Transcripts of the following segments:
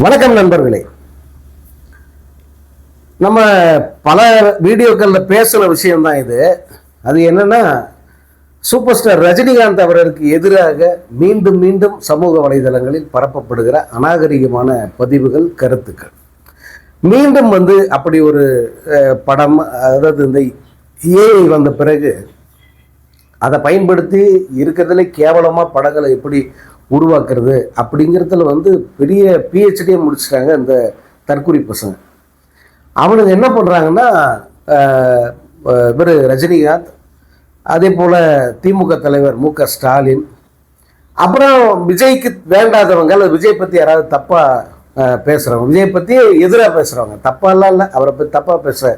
வணக்கம் நண்பர்களே. நம்ம பல வீடியோக்களில் பேசுகிற விஷயம்தான் இது. அது என்னன்னா, சூப்பர் ஸ்டார் ரஜினிகாந்த் அவர்களுக்கு எதிராக மீண்டும் மீண்டும் சமூக வலைதளங்களில் பரப்பப்படுகிற அநாகரிகமான பதிவுகள், கருத்துக்கள். மீண்டும் அப்படி ஒரு படம், அதாவது இந்த ஏஐ வந்த பிறகு அதை பயன்படுத்தி இருக்கிறதுல கேவலமாக படங்களை எப்படி உருவாக்குறது அப்படிங்கிறதுல பெரிய பிஹெச்டியே முடிச்சிட்டாங்க இந்த தற்குறி பசங்க. அவனுங்க என்ன பண்ணுறாங்கன்னா, இவர் ரஜினிகாந்த், அதே போல் திமுக தலைவர் மு.க. ஸ்டாலின், அப்புறம் விஜய்க்கு வேண்டாதவங்க, அல்லது விஜய் பற்றி யாராவது தப்பாக பேசுகிறவங்க, விஜய் பற்றி எதிராக பேசுகிறவங்க, தப்பாலாம் இல்லை, அவரை பற்றி தப்பாக பேச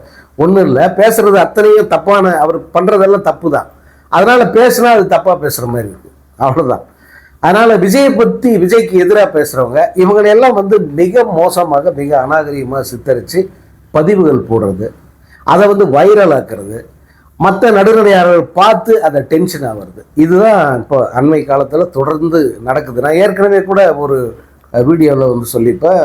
ஒன்றும் இல்லை, பேசுகிறது அத்தனையும் தப்பான, அவர் பண்ணுறதெல்லாம் தப்பு தான், அதனால் பேசுனா அது தப்பாக பேசுகிற மாதிரி இருக்குது, அவ்வளோதான். அதனால் விஜயை பற்றி, விஜய்க்கு எதிராக பேசுகிறவங்க இவங்களெல்லாம் மிக மோசமாக, மிக அநாகரிகமாக சித்தரித்து பதிவுகள் போடுறது, அதை வைரல் ஆக்குறது, மற்ற நடுநிலையாளர்கள் பார்த்து அதை டென்ஷன் ஆகிறது. இதுதான் இப்போ அண்மை காலத்தில் தொடர்ந்து நடக்குது. நான் ஏற்கனவே கூட ஒரு வீடியோவில் சொல்லிப்பேன்,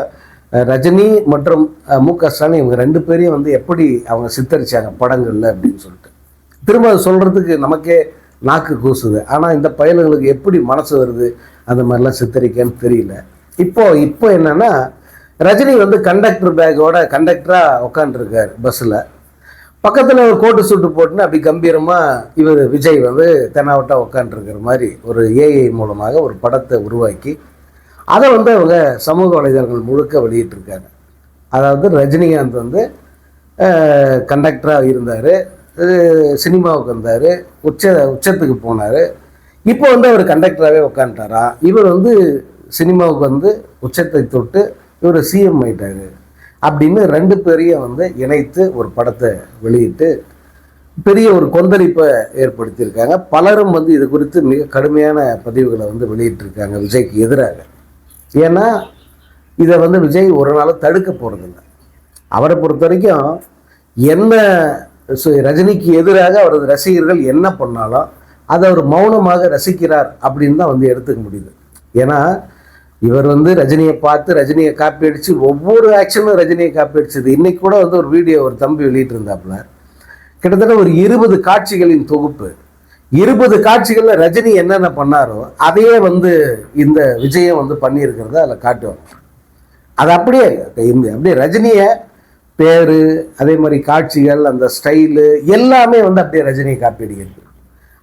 ரஜினி மற்றும் மு.க. ஸ்டாலின் இவங்க ரெண்டு பேரையும் எப்படி அவங்க சித்தரிச்சாங்க படங்களில் அப்படின்னு சொல்லிட்டு திரும்ப அது சொல்கிறதுக்கு நமக்கே நாக்கு கூசுது. ஆனால் இந்த பயல்களுக்கு எப்படி மனசு வருது அந்த மாதிரிலாம் சித்தரிக்கன்னு தெரியல. இப்போ என்னன்னா, ரஜினி கண்டக்டர் பேக்கோட கண்டக்டராக உட்காந்துருக்கார் பஸ்ஸில். பக்கத்தில் ஒரு கோட்டு சூட்டு போட்டுன்னு அப்படி கம்பீரமாக இவர் விஜய் தென்னாவட்டாக உட்காந்துருக்கிற மாதிரி ஒரு ஏஐ மூலமாக ஒரு படத்தை உருவாக்கி அதை அவங்க சமூக வலைதளங்கள் முழுக்க வெளியிட்டிருக்காங்க. அதாவது ரஜினிகாந்த் கண்டக்டராக இருந்தார், சினிமாவுக்கு வந்தார், உச்சத்துக்கு போனார். இப்போ அவர் கண்டக்டராகவே உட்காந்துட்டாரா, இவர் சினிமாவுக்கு உச்சத்தை தொட்டு இவர் சிஎம் ஆயிட்டாரு அப்படின்னு ரெண்டு பேரையும் இணைத்து ஒரு படத்தை வெளியிட்டு பெரிய ஒரு கொந்தளிப்பை ஏற்படுத்தியிருக்காங்க. பலரும் இது குறித்து மிக கடுமையான பதிவுகளை வெளியிட்டிருக்காங்க விஜய்க்கு எதிராக. ஏன்னா இதை விஜய் ஒரு நாள் தடுக்க போகிறதில்லை. அவரை பொறுத்த வரைக்கும் என்ன ரஜினிக்கு எதிராக அவரது ரசிகர்கள் என்ன பண்ணாலும் அதை அவர் மௌனமாக ரசிக்கிறார் அப்படின்னு தான் எடுத்துக்க முடியுது. ஏன்னா இவர் ரஜினியை பார்த்து ரஜினியை காப்பி அடித்து ஒவ்வொரு ஆக்ஷனும் ரஜினியை காப்பி அடிச்சது. இன்னைக்கு கூட ஒரு வீடியோ ஒரு தம்பி வெளியிட்டு இருந்தாப்புல, கிட்டத்தட்ட ஒரு 20 காட்சிகளின் தொகுப்பு. 20 காட்சிகளில் ரஜினி என்னென்ன பண்ணாரோ அதையே இந்த விஜயம் பண்ணியிருக்கிறத அதில் காட்டுவாங்க. அது அப்படியே ரஜினியை பேர், அதே மாதிரி காட்சிகள், அந்த ஸ்டைலு எல்லாமே அப்படியே ரஜினியை காப்பி அடிக்கிறது.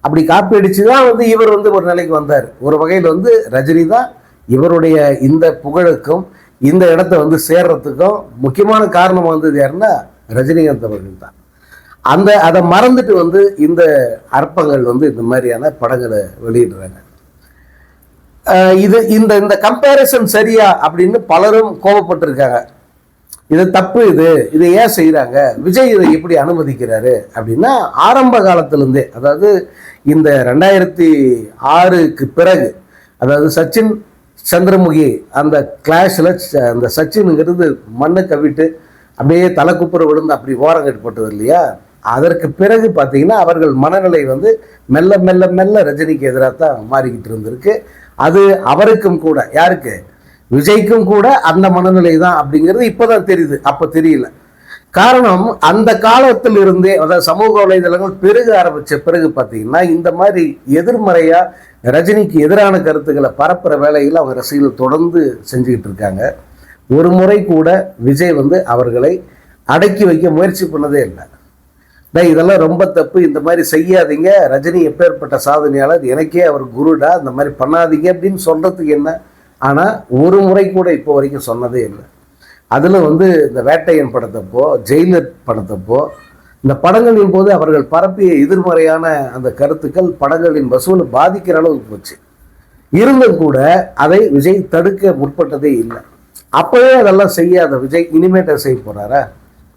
அப்படி காப்பி அடித்து தான் இவர் ஒரு நிலைக்கு வந்தார். ஒரு வகையில் ரஜினி தான் இவருடைய இந்த புகழுக்கும் இந்த இடத்த சேர்றதுக்கும் முக்கியமான காரணம் யாருன்னா ரஜினிகாந்த் அவர்கள் தான். அதை மறந்துட்டு இந்த அற்பங்கள் இந்த மாதிரியான படங்களை வெளியிடுறாங்க. இந்த கம்பேரிசன் சரியா அப்படின்னு பலரும் கோபப்பட்டிருக்காங்க. இது தப்பு, இது ஏன் செய்கிறாங்க, விஜய் இதை எப்படி அனுமதிக்கிறாரு அப்படின்னா, ஆரம்ப காலத்திலேருந்தே, அதாவது இந்த 2006க்கு பிறகு, அதாவது சச்சின் சந்திரமுகி அந்த கிளாஷில் அந்த சச்சினுங்கிறது மண்ணை கவிட்டு அப்படியே தலைக்குப்புற விழுந்து அப்படி ஓரங்கட்டுப்பட்டது இல்லையா, அதற்கு பிறகு பார்த்தீங்கன்னா அவர்கள் மனநிலை மெல்ல மெல்ல மெல்ல ரஜினிக்கு எதிராக தான் மாறிக்கிட்டு இருந்திருக்கு. அது அவருக்கும் கூட, யாருக்கு, விஜய்க்கும் கூட அந்த மனநிலை தான் அப்படிங்கிறது இப்போதான் தெரியுது, அப்போ தெரியல. காரணம், அந்த காலத்தில் இருந்தே, அதாவது சமூக வலைதளங்கள் பெருக ஆரம்பித்த பிறகு பார்த்தீங்கன்னா இந்த மாதிரி எதிர்மறையாக ரஜினிக்கு எதிரான கருத்துக்களை பரப்புகிற வேலையில் அவங்க ரசிகர்கள் தொடர்ந்து செஞ்சுக்கிட்டு இருக்காங்க. ஒரு முறை கூட விஜய் அவர்களை அடக்கி வைக்க முயற்சி பண்ணதே இல்லை. இதெல்லாம் ரொம்ப தப்பு, இந்த மாதிரி செய்யாதீங்க, ரஜினி எப்பேற்பட்ட சாதனையாளர், எனக்கே அவர் குருடா, இந்த மாதிரி பண்ணாதீங்க அப்படின்னு சொல்கிறதுக்கு என்ன. ஆனால் ஒரு முறை கூட இப்போ வரைக்கும் சொன்னதே இல்லை. அதில் இந்த வேட்டையன் படத்தப்போ, ஜெயிலர் படத்தப்போ, இந்த படங்களின் போது அவர்கள் பரப்பிய எதிர்மறையான அந்த கருத்துக்கள் படங்களின் வசூலை பாதிக்கிற அளவுக்கு போச்சு. இருந்தும் கூட அதை விஜய் தடுக்க முற்பட்டதே இல்லை. அப்போவே அதெல்லாம் செய்யாத விஜய் இனிமேட்ட செய்ய போகிறாரா?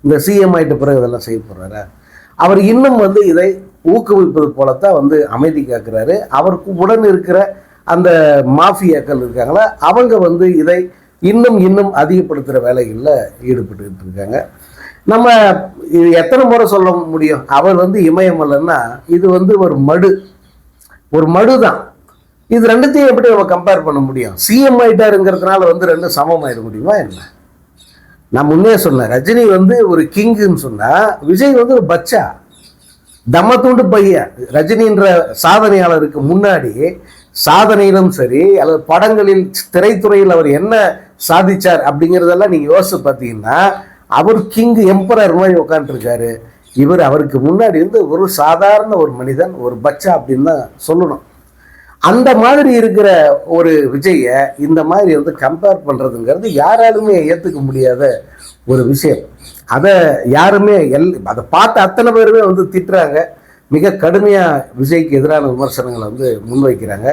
இந்த சிஎம் ஆகிட்ட பிறகு இதெல்லாம் செய்ய போகிறாரா? அவர் இன்னும் இதை ஊக்குவிப்பது போலத்தான் அமைதி காக்கிறாரு. அவருக்கு உடன் இருக்கிற அந்த மாஃபியாக்கள் இருக்காங்களா, அவங்க இதை இன்னும் அதிகப்படுத்துகிற வேலைகளில் ஈடுபட்டு இருக்காங்க. நம்ம இது எத்தனை முறை சொல்ல முடியும்? அவர் இமயமலைன்னா இது ஒரு மடு தான். இது ரெண்டுத்தையும் எப்படி நம்ம கம்பேர் பண்ண முடியும்? சிஎம் ஆயிட்டாருங்கிறதுனால வந்து ரெண்டும் சமமாயிட முடியுமா என்ன? நான் முன்னே சொன்னேன், ரஜினி வந்து ஒரு கிங்குன்னு சொன்னா, விஜய் வந்து ஒரு பச்சா தம்மத்தூண்டு பையன். ரஜினின்ற சாதனையாளருக்கு முன்னாடி சாதனையிலும் சரி அல்லது படங்களில் திரைத்துறையில் அவர் என்ன சாதிச்சார் அப்படிங்கிறதெல்லாம் நீங்க யோசிச்சு பார்த்தீங்கன்னா, அவர் கிங் எம்பரர் மாதிரி உட்காந்துருக்காரு. இவர் அவருக்கு முன்னாடி இருந்து ஒரு சாதாரண ஒரு மனிதன், ஒரு பச்சா அப்படின்னு தான் சொல்லணும். அந்த மாதிரி இருக்கிற ஒரு விஜய இந்த மாதிரி வந்து கம்பேர் பண்றதுங்கிறது யாராலுமே ஏற்றுக்க முடியாத ஒரு விஷயம். அதை யாருமே அதை பார்த்த அத்தனை பேருமே வந்து திட்டுறாங்க. மிக கடுமையாக விஜய்க்கு எதிரான விமர்சனங்களை வந்து முன்வைக்கிறாங்க.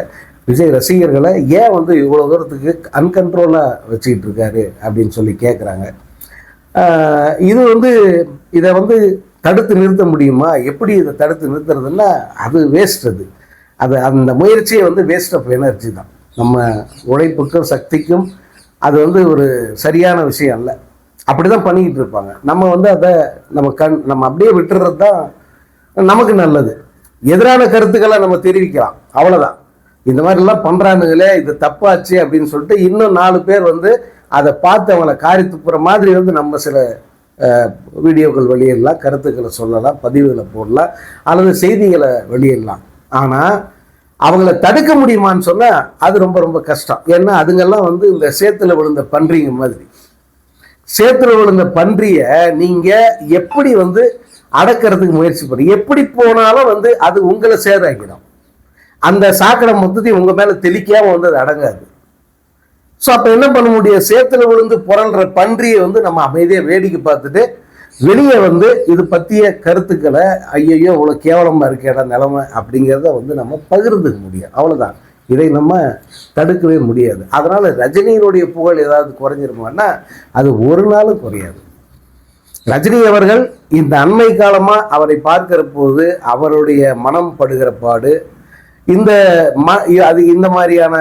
விஜய் ரசிகர்களை ஏன் வந்து இவ்வளோ தூரத்துக்கு அன்கண்ட்ரோலாக வச்சுக்கிட்டு இருக்காரு அப்படின்னு சொல்லி கேட்குறாங்க. இது வந்து இதை வந்து தடுத்து நிறுத்த முடியுமா? எப்படி இதை தடுத்து நிறுத்துறதுன்னா அது வேஸ்ட். அது அந்த முயற்சியை வந்து வேஸ்ட் ஆஃப் எனர்ஜி தான். நம்ம உழைப்புக்கும் சக்திக்கும் அது வந்து ஒரு சரியான விஷயம் அல்ல. அப்படி தான் பண்ணிக்கிட்டு இருப்பாங்க. நம்ம வந்து அதை நம்ம அப்படியே விட்டுறது தான் நமக்கு நல்லது. எதிரான கருத்துக்களை நம்ம தெரிவிக்கலாம், அவ்வளோதான். இந்த மாதிரிலாம் பண்ணுறானுங்களே, இது தப்பாச்சு அப்படின்னு சொல்லிட்டு இன்னும் 4 பேர் வந்து அதை பார்த்து அவங்கள காரி துப்புற மாதிரி வந்து நம்ம சில வீடியோக்கள் வெளியிடலாம், கருத்துக்களை சொல்லலாம், பதிவுகளை போடலாம், அல்லது செய்திகளை வெளியிடலாம். ஆனால் அவங்கள தடுக்க முடியுமான்னு சொன்னால் அது ரொம்ப ரொம்ப கஷ்டம். ஏன்னா அதுங்கெல்லாம் வந்து இந்த சேத்துல விழுந்த பன்றிங்க மாதிரி. சேத்துல விழுந்த பன்றியை நீங்கள் எப்படி வந்து அடக்கிறதுக்கு முயற்சி பண்ணி எப்படி போனாலும் வந்து அது உங்களை சேதாக்கிடும். அந்த சாக்கடை மொத்தத்தையும் உங்கள் மேலே தெளிக்காமல் வந்து அது அடங்காது. ஸோ அப்போ என்ன பண்ண முடியும்? சேத்துல விழுந்து புரள்ற பன்றியை வந்து நம்ம அமைதியாக வேடிக்கை பார்த்துட்டு வெளியே வந்து இது பற்றிய கருத்துக்களை ஐயையோ இவ்வளோ கேவலமாக இருக்கேடா நிலைமை அப்படிங்கிறத வந்து நம்ம பகிர்ந்துக்க முடியும், அவ்வளோதான். இதை நம்ம தடுக்கவே முடியாது. அதனால் ரஜினியினுடைய புகழ் ஏதாவது குறைஞ்சிருமான்னா அது ஒரு நாளும் குறையாது. ரஜினி அவர்கள் இந்த அண்மை காலமாக அவரை பார்க்கிற போது அவருடைய மனம் படுகிற பாடு, இந்த மாதிரியான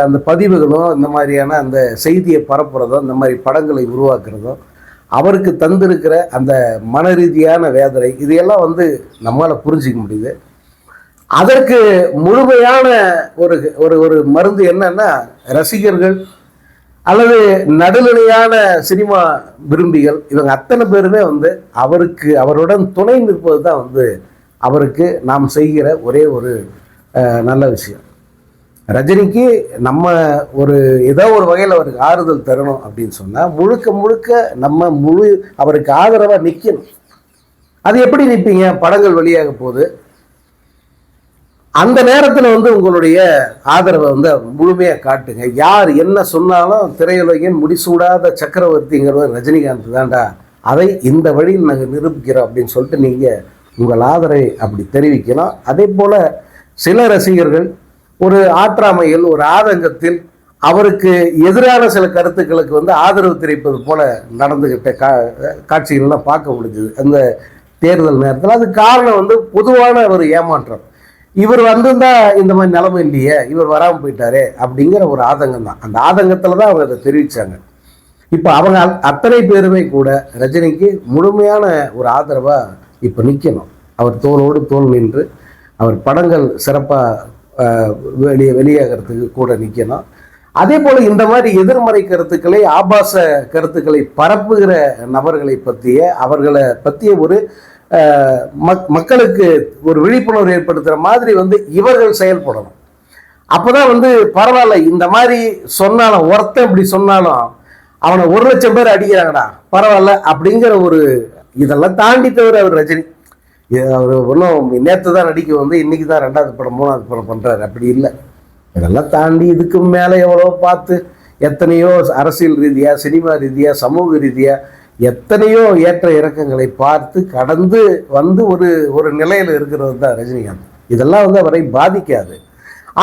அந்த பதிவுகளும் இந்த மாதிரியான அந்த செய்தியை பரப்புறதும் இந்த மாதிரி படங்களை உருவாக்குறதும் அவருக்கு தந்திருக்கிற அந்த மன ரீதியான வேதனை, இதையெல்லாம் வந்து நம்மளால் புரிஞ்சிக்க முடியுது. அதற்கு முழுமையான ஒரு ஒரு ஒரு மருந்து என்னன்னா, ரசிகர்கள் அல்லது நடுநிலையான சினிமா விரும்பிகள் இவங்க அத்தனை பேருமே வந்து அவருடன் துணை நிற்பது தான் வந்து அவருக்கு நாம் செய்கிற ஒரே ஒரு நல்ல விஷயம். ரஜினிக்கு நம்ம ஏதோ ஒரு வகையில் அவருக்கு ஆறுதல் தரணும் அப்படின்னு சொன்னால் முழுக்க நம்ம அவருக்கு ஆதரவாக நிற்கணும். அது எப்படி நிற்பீங்க? படங்கள் வெளியாக போகுது, அந்த நேரத்தில் வந்து உங்களுடைய ஆதரவை வந்து முழுமையாக காட்டுங்க. யார் என்ன சொன்னாலும் திரையுலகின் முடிசூடாத சக்கரவர்த்திங்கிறவர் ரஜினிகாந்த் தான்டா, அதை இந்த வழியில் நாங்கள் நிரூபிக்கிறோம் அப்படின்னு சொல்லிட்டு நீங்கள் உங்கள் ஆதரவை அப்படி தெரிவிக்கணும். அதே போல் சில ரசிகர்கள் ஒரு ஆற்றாமையில் ஒரு ஆதங்கத்தில் அவருக்கு எதிரான சில கருத்துக்களுக்கு வந்து ஆதரவு தெரிவிப்பது போல நடந்துகிட்ட காட்சிகள்லாம் பார்க்க முடிஞ்சுது அந்த தேர்தல் நேரத்தில். அது காரணம் வந்து பொதுவான ஒரு ஏமாற்றம். இவர் வந்திருந்தா இந்த மாதிரி நிலைமை இல்லையே, இவர் வராமல் போயிட்டாரே அப்படிங்கிற ஒரு ஆதங்கம் தான். அந்த ஆதங்கத்தில் தான் அவங்க அதை தெரிவித்தாங்க. இப்போ அவங்க அத்தனை பேருமே கூட ரஜினிக்கு முழுமையான ஒரு ஆதரவாக இப்போ நிற்கணும். அவர் தோளோடு தோள் நின்று அவர் படங்கள் சிறப்பாக வெளியாகிறதுக்கு கூட நிற்கணும். அதே போல் இந்த மாதிரி எதிர்மறை கருத்துக்களை, ஆபாச கருத்துக்களை பரப்புகிற நபர்களை அவர்களை பற்றிய ஒரு மக்களுக்கு ஒரு விழிப்புணர்வு ஏற்படுத்துகிற மாதிரி வந்து இவர்கள் செயல்படணும். அப்போதான் வந்து பரவாயில்ல, இந்த மாதிரி சொன்னாலும் ஒருத்தன் இப்படி சொன்னாலும் அவனை 1,00,000 பேர் அடிக்கிறாங்கடா பரவாயில்ல அப்படிங்கிற ஒரு இதெல்லாம் தாண்டி தவிர அவர் ரஜினி அவர் ஒன்றும் நேற்று தான் நடிக்க வந்து இன்றைக்கி தான் 2வது படம் 3வது படம் பண்ணுறாரு, அப்படி இல்லை. இதெல்லாம் தாண்டி இதுக்கு மேலே எவ்வளோ பார்த்து எத்தனையோ அரசியல் ரீதியாக, சினிமா ரீதியாக, சமூக ரீதியாக எத்தனையோ ஏற்ற இறக்கங்களை பார்த்து கடந்து வந்து ஒரு நிலையில் இருக்கிறது தான் ரஜினிகாந்த். இதெல்லாம் வந்து அவரை பாதிக்காது.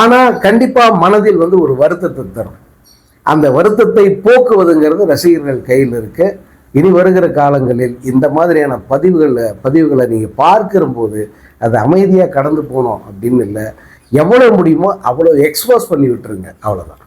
ஆனால் கண்டிப்பாக மனதில் வந்து ஒரு வருத்தத்தை தரும். அந்த வருத்தத்தை போக்குவதுங்கிறது ரசிகர்கள் கையில் இருக்கு. இனி வருகிற காலங்களில் இந்த மாதிரியான பதிவுகளை நீங்கள் பார்க்கிற போது அது அமைதியாக கடந்து போகணும் அப்படின்னு இல்லை, எவ்வளோ முடியுமோ அவ்வளோ எக்ஸ்போஸ் பண்ணி விட்டுருங்க, அவ்வளோதான்.